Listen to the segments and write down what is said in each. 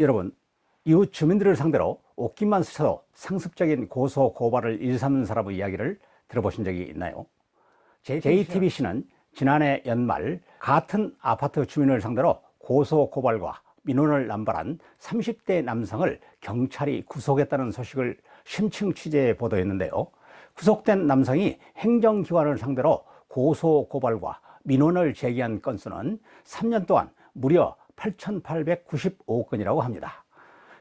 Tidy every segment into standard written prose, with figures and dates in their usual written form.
여러분, 이웃 주민들을 상대로 옷깃만 스쳐도 상습적인 고소 고발을 일삼는 사람의 이야기를 들어보신 적이 있나요? JTBC는 지난해 연말 같은 아파트 주민을 상대로 고소 고발과 민원을 남발한 30대 남성을 경찰이 구속했다는 소식을 심층 취재 보도했는데요. 구속된 남성이 행정기관을 상대로 고소 고발과 민원을 제기한 건수는 3년 동안 무려 8,895건이라고 합니다.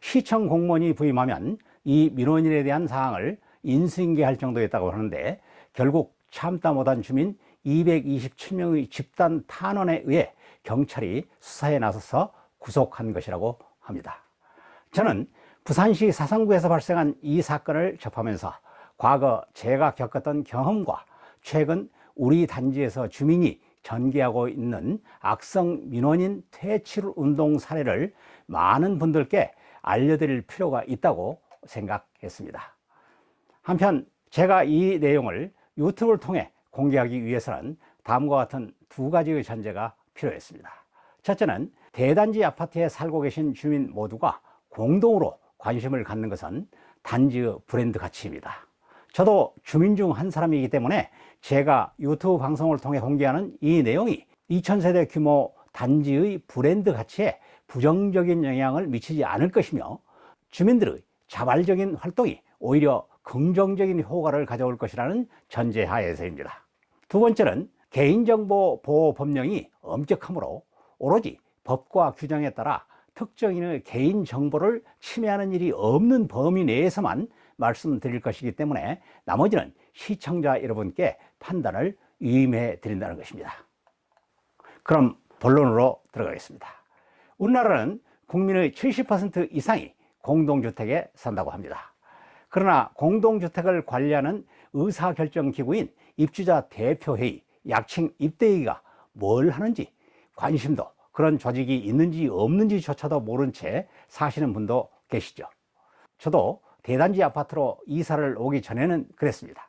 시청 공무원이 부임하면 이 민원인에 대한 사항을 인수인계할 정도였다고 하는데, 결국 참다 못한 주민 227명의 집단 탄원에 의해 경찰이 수사에 나서서 구속한 것이라고 합니다. 저는 부산시 사상구에서 발생한 이 사건을 접하면서 과거 제가 겪었던 경험과 최근 우리 단지에서 주민이 전개하고 있는 악성 민원인 퇴출 운동 사례를 많은 분들께 알려드릴 필요가 있다고 생각했습니다. 한편 제가 이 내용을 유튜브를 통해 공개하기 위해서는 다음과 같은 두 가지의 전제가 필요했습니다. 첫째는 대단지 아파트에 살고 계신 주민 모두가 공동으로 관심을 갖는 것은 단지의 브랜드 가치입니다. 저도 주민 중 한 사람이기 때문에 제가 유튜브 방송을 통해 공개하는 이 내용이 2000세대 규모 단지의 브랜드 가치에 부정적인 영향을 미치지 않을 것이며, 주민들의 자발적인 활동이 오히려 긍정적인 효과를 가져올 것이라는 전제하에서입니다. 두 번째는 개인정보 보호 법령이 엄격하므로 오로지 법과 규정에 따라 특정인의 개인정보를 침해하는 일이 없는 범위 내에서만 말씀드릴 것이기 때문에 나머지는 시청자 여러분께 판단을 위임해 드린다는 것입니다. 그럼 본론으로 들어가겠습니다. 우리나라는 국민의 70% 이상이 공동주택에 산다고 합니다. 그러나 공동주택을 관리하는 의사결정기구인 입주자 대표회의, 약칭 입대회의가 뭘 하는지 관심도, 그런 조직이 있는지 없는지조차도 모른 채 사시는 분도 계시죠. 저도 대단지 아파트로 이사를 오기 전에는 그랬습니다.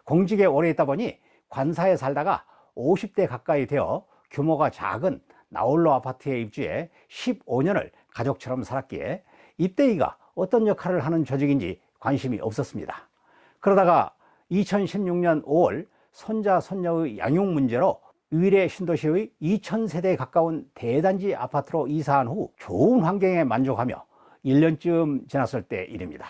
공직에 오래 있다 보니 관사에 살다가 50대 가까이 되어 규모가 작은 나홀로 아파트에 입주해 15년을 가족처럼 살았기에 입대위가 어떤 역할을 하는 조직인지 관심이 없었습니다. 그러다가 2016년 5월 손자 손녀의 양육 문제로 위례 신도시의 2000세대에 가까운 대단지 아파트로 이사한 후 좋은 환경에 만족하며 1년쯤 지났을 때 일입니다.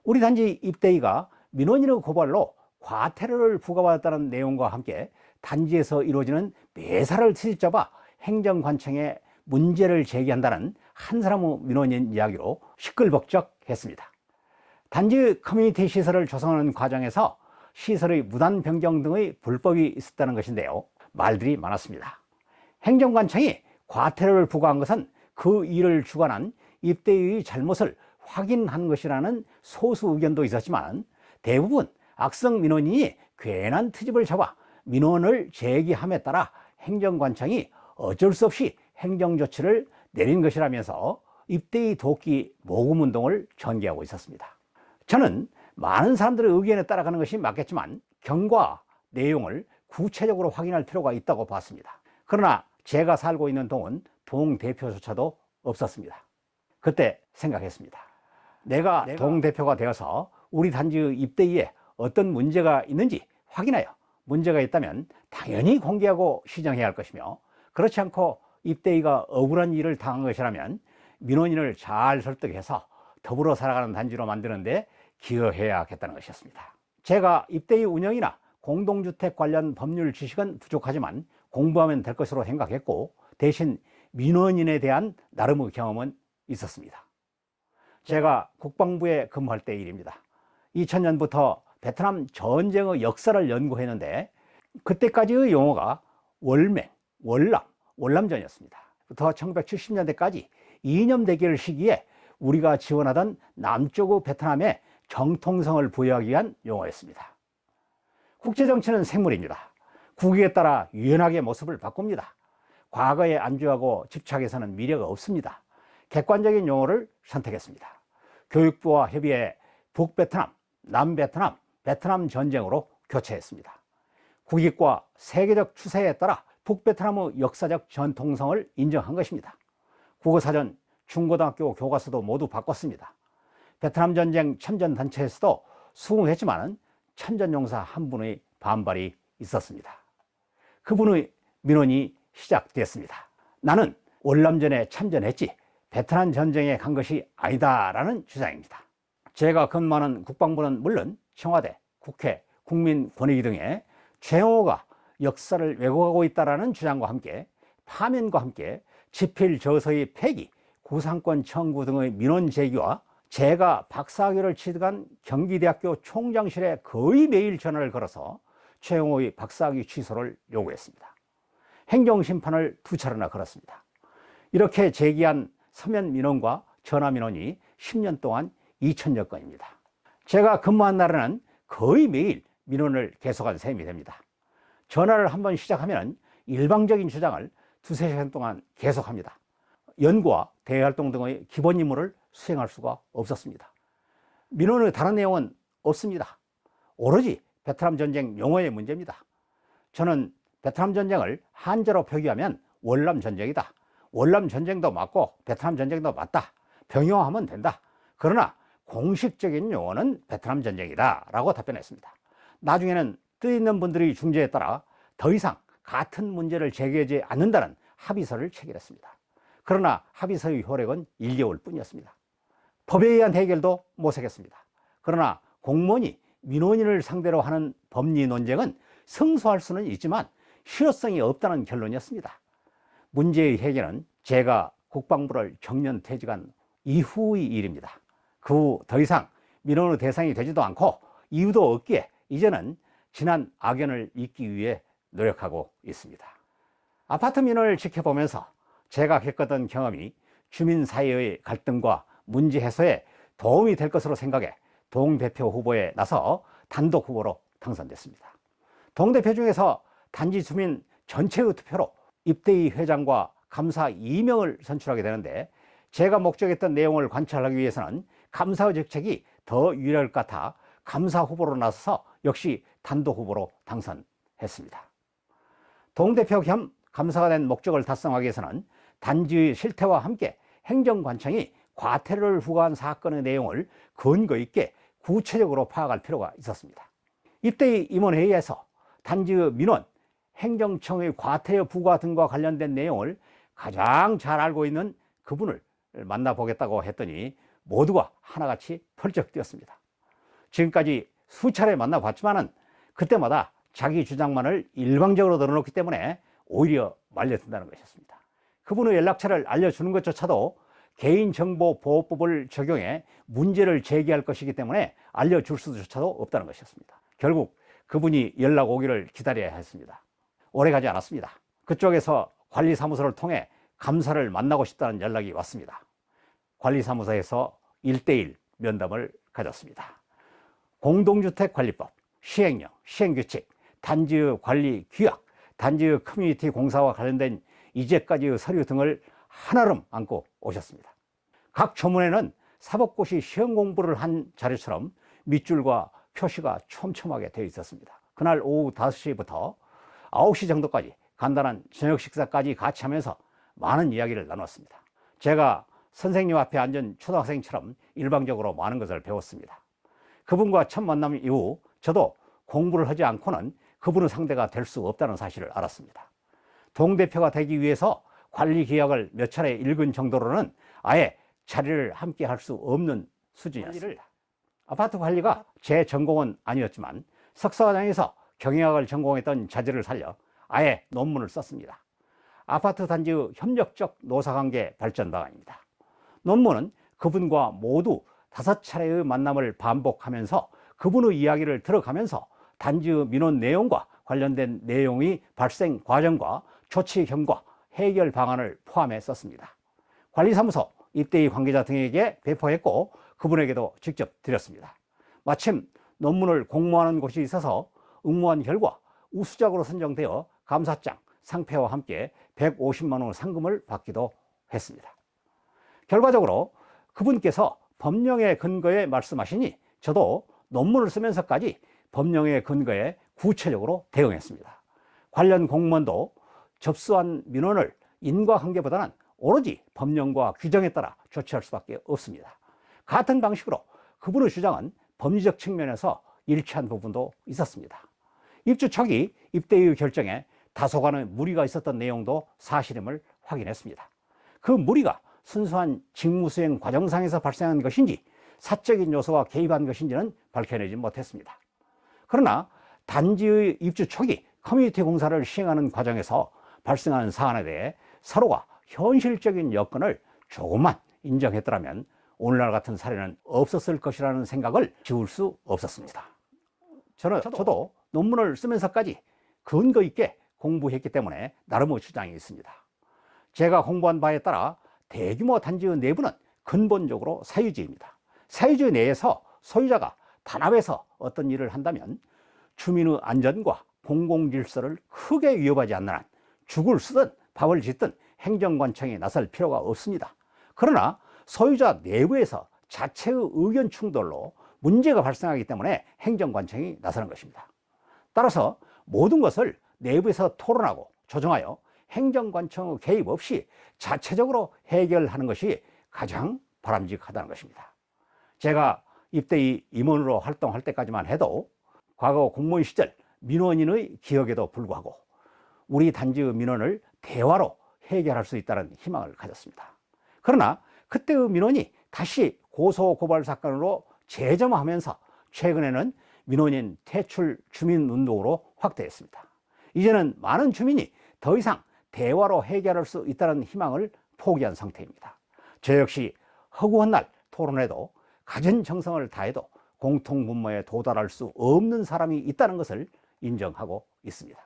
우리 단지 입대위가 민원인의 고발로 과태료를 부과받았다는 내용과 함께 단지에서 이루어지는 매사를 트집잡아 행정관청에 문제를 제기한다는 한 사람의 민원인 이야기로 시끌벅적했습니다. 단지 커뮤니티 시설을 조성하는 과정에서 시설의 무단 변경 등의 불법이 있었다는 것인데요. 말들이 많았습니다. 행정관청이 과태료를 부과한 것은 그 일을 주관한 입대위의 잘못을 확인한 것이라는 소수 의견도 있었지만, 대부분 악성 민원인이 괜한 트집을 잡아 민원을 제기함에 따라 행정관청이 어쩔 수 없이 행정조치를 내린 것이라면서 입대위 돕기 모금운동을 전개하고 있었습니다. 저는 많은 사람들의 의견에 따라가는 것이 맞겠지만 경과 내용을 구체적으로 확인할 필요가 있다고 봤습니다. 그러나 제가 살고 있는 동은 동대표조차도 없었습니다. 그때 생각했습니다. 내가 동대표가 되어서 우리 단지의 입대위에 어떤 문제가 있는지 확인하여 문제가 있다면 당연히 공개하고 시정해야 할 것이며, 그렇지 않고 입대위가 억울한 일을 당한 것이라면 민원인을 잘 설득해서 더불어 살아가는 단지로 만드는데 기여해야겠다는 것이었습니다. 제가 입대위 운영이나 공동주택 관련 법률 지식은 부족하지만 공부하면 될 것으로 생각했고, 대신 민원인에 대한 나름의 경험은 있었습니다. 제가 국방부에 근무할 때 일입니다. 2000년부터 베트남 전쟁의 역사를 연구했는데, 그때까지의 용어가 월맹, 월남, 월남전이었습니다. 부터 1970년대까지 이념대결 시기에 우리가 지원하던 남쪽의 베트남에 정통성을 부여하기 위한 용어였습니다. 국제정치는 생물입니다. 국익에 따라 유연하게 모습을 바꿉니다. 과거에 안주하고 집착해서는 미래가 없습니다. 객관적인 용어를 선택했습니다. 교육부와 협의해 북베트남, 남베트남, 베트남 전쟁으로 교체했습니다. 국익과 세계적 추세에 따라 북베트남의 역사적 전통성을 인정한 것입니다. 국어사전 중고등학교 교과서도 모두 바꿨습니다. 베트남 전쟁 참전단체에서도 수긍했지만 참전용사 한 분의 반발이 있었습니다. 그분의 민원이 시작됐습니다. 나는 월남전에 참전했지 베트남 전쟁에 간 것이 아니다라는 주장입니다. 제가 근무하는 국방부는 물론 청와대, 국회, 국민권익위 등의 최영호가 역사를 왜곡하고 있다는 주장과 함께 파면과 함께 지필 저서의 폐기, 구상권 청구 등의 민원 제기와 제가 박사학위를 취득한 경기대학교 총장실에 거의 매일 전화를 걸어서 최영호의 박사학위 취소를 요구했습니다. 행정심판을 2차례나 걸었습니다. 이렇게 제기한 서면 민원과 전화 민원이 10년 동안 2,000여 건입니다. 제가 근무한 날에는 거의 매일 민원을 계속한 셈이 됩니다. 전화를 한번 시작하면 일방적인 주장을 2-3시간 동안 계속합니다. 연구와 대외활동 등의 기본 임무를 수행할 수가 없었습니다. 민원의 다른 내용은 없습니다. 오로지 베트남 전쟁 용어의 문제입니다. 저는 베트남 전쟁을 한자로 표기하면 월남 전쟁이다. 월남 전쟁도 맞고 베트남 전쟁도 맞다. 병용하면 된다. 그러나 공식적인 용어는 베트남 전쟁이다 라고 답변했습니다. 나중에는 뜻 있는 분들이 중재에 따라 더 이상 같은 문제를 제기하지 않는다는 합의서를 체결했습니다. 그러나 합의서의 효력은 1개월 뿐이었습니다. 법에 의한 해결도 모색했습니다. 그러나 공무원이 민원인을 상대로 하는 법리 논쟁은 승소할 수는 있지만 실효성이 없다는 결론이었습니다. 문제의 해결은 제가 국방부를 정년 퇴직한 이후의 일입니다. 그 후 더 이상 민원의 대상이 되지도 않고 이유도 없기에 이제는 지난 악연을 잊기 위해 노력하고 있습니다. 아파트 민원을 지켜보면서 제가 겪었던 경험이 주민사이의 갈등과 문제 해소에 도움이 될 것으로 생각해 동대표 후보에 나서 단독 후보로 당선됐습니다. 동대표 중에서 단지 주민 전체의 투표로 입대위 회장과 감사 2명을 선출하게 되는데 제가 목적했던 내용을 관찰하기 위해서는 감사의 직책이 더 유리할 것 같아 감사 후보로 나서서 역시 단독 후보로 당선했습니다. 동대표 겸 감사가 된 목적을 달성하기 위해서는 단지의 실태와 함께 행정관청이 과태료를 부과한 사건의 내용을 근거 있게 구체적으로 파악할 필요가 있었습니다. 입대위 임원회의에서 단지의 민원, 행정청의 과태료 부과 등과 관련된 내용을 가장 잘 알고 있는 그분을 만나보겠다고 했더니 모두가 하나같이 펄쩍 뛰었습니다. 지금까지 수차례 만나봤지만은 그때마다 자기 주장만을 일방적으로 늘어놓기 때문에 오히려 말려든다는 것이었습니다. 그분의 연락처를 알려주는 것조차도 개인정보보호법을 적용해 문제를 제기할 것이기 때문에 알려줄 수조차도 없다는 것이었습니다. 결국 그분이 연락 오기를 기다려야 했습니다. 오래가지 않았습니다. 그쪽에서 관리사무소를 통해 감사를 만나고 싶다는 연락이 왔습니다. 관리사무소에서 1:1 면담을 가졌습니다. 공동주택관리법, 시행령, 시행규칙, 단지의 관리 규약, 단지의 커뮤니티 공사와 관련된 이제까지의 서류 등을 한아름 안고 오셨습니다. 각 조문에는 사법고시 시험 공부를 한 자료처럼 밑줄과 표시가 촘촘하게 되어 있었습니다. 그날 오후 5시부터 9시 정도까지 간단한 저녁 식사까지 같이 하면서 많은 이야기를 나눴습니다. 제가 선생님 앞에 앉은 초등학생처럼 일방적으로 많은 것을 배웠습니다. 그분과 첫 만남 이후 저도 공부를 하지 않고는 그분의 상대가 될 수 없다는 사실을 알았습니다. 동대표가 되기 위해서 관리 계약을 몇 차례 읽은 정도로는 아예 자리를 함께 할 수 없는 수준이었습니다. 아파트 관리가 제 전공은 아니었지만 석사과정에서 경영학을 전공했던 자질을 살려 아예 논문을 썼습니다. 아파트 단지의 협력적 노사관계 발전 방안입니다. 논문은 그분과 모두 5차례의 만남을 반복하면서 그분의 이야기를 들어가면서 단지의 민원 내용과 관련된 내용의 발생 과정과 조치 경과, 해결 방안을 포함해 썼습니다. 관리사무소, 입대위 관계자 등에게 배포했고 그분에게도 직접 드렸습니다. 마침 논문을 공모하는 곳이 있어서 응모한 결과 우수작으로 선정되어 감사장, 상패와 함께 150만 원 상금을 받기도 했습니다. 결과적으로 그분께서 법령의 근거에 말씀하시니 저도 논문을 쓰면서까지 법령의 근거에 구체적으로 대응했습니다. 관련 공무원도 접수한 민원을 인과관계보다는 오로지 법령과 규정에 따라 조치할 수밖에 없습니다. 같은 방식으로 그분의 주장은 법리적 측면에서 일치한 부분도 있었습니다. 입주 초기 입대의 결정에 다소간의 무리가 있었던 내용도 사실임을 확인했습니다. 그 무리가 순수한 직무수행 과정상에서 발생한 것인지 사적인 요소가 개입한 것인지는 밝혀내지 못했습니다. 그러나 단지의 입주 초기 커뮤니티 공사를 시행하는 과정에서 발생한 사안에 대해 서로가 현실적인 여건을 조금만 인정했더라면 오늘날 같은 사례는 없었을 것이라는 생각을 지울 수 없었습니다. 저도 논문을 쓰면서까지 근거 있게 공부했기 때문에 나름의 주장이 있습니다. 제가 공부한 바에 따라 대규모 단지의 내부는 근본적으로 사유지입니다. 사유지 내에서 소유자가 단합해서 어떤 일을 한다면 주민의 안전과 공공질서를 크게 위협하지 않는 한 죽을 쓰든 밥을 짓든 행정관청이 나설 필요가 없습니다. 그러나 소유자 내부에서 자체의 의견 충돌로 문제가 발생하기 때문에 행정관청이 나서는 것입니다. 따라서 모든 것을 내부에서 토론하고 조정하여 행정관청의 개입 없이 자체적으로 해결하는 것이 가장 바람직하다는 것입니다. 제가 입대의 임원으로 활동할 때까지만 해도 과거 공무원 시절 민원인의 기억에도 불구하고 우리 단지의 민원을 대화로 해결할 수 있다는 희망을 가졌습니다. 그러나 그때의 민원이 다시 고소 고발 사건으로 재점화하면서 최근에는 민원인 퇴출 주민운동으로 확대했습니다. 이제는 많은 주민이 더 이상 대화로 해결할 수 있다는 희망을 포기한 상태입니다. 저 역시 허구한 날 토론에도 갖은 정성을 다해도 공통분모에 도달할 수 없는 사람이 있다는 것을 인정하고 있습니다.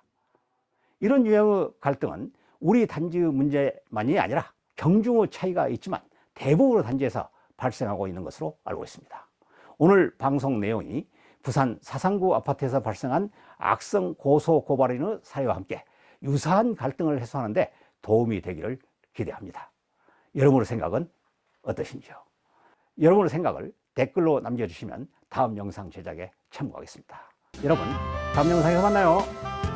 이런 유형의 갈등은 우리 단지의 문제만이 아니라 경중의 차이가 있지만 대부분의 단지에서 발생하고 있는 것으로 알고 있습니다. 오늘 방송 내용이 부산 사상구 아파트에서 발생한 악성 고소 고발인의 사례와 함께 유사한 갈등을 해소하는 데 도움이 되기를 기대합니다. 여러분의 생각은 어떠신지요? 여러분의 생각을 댓글로 남겨주시면 다음 영상 제작에 참고하겠습니다. 여러분, 다음 영상에서 만나요.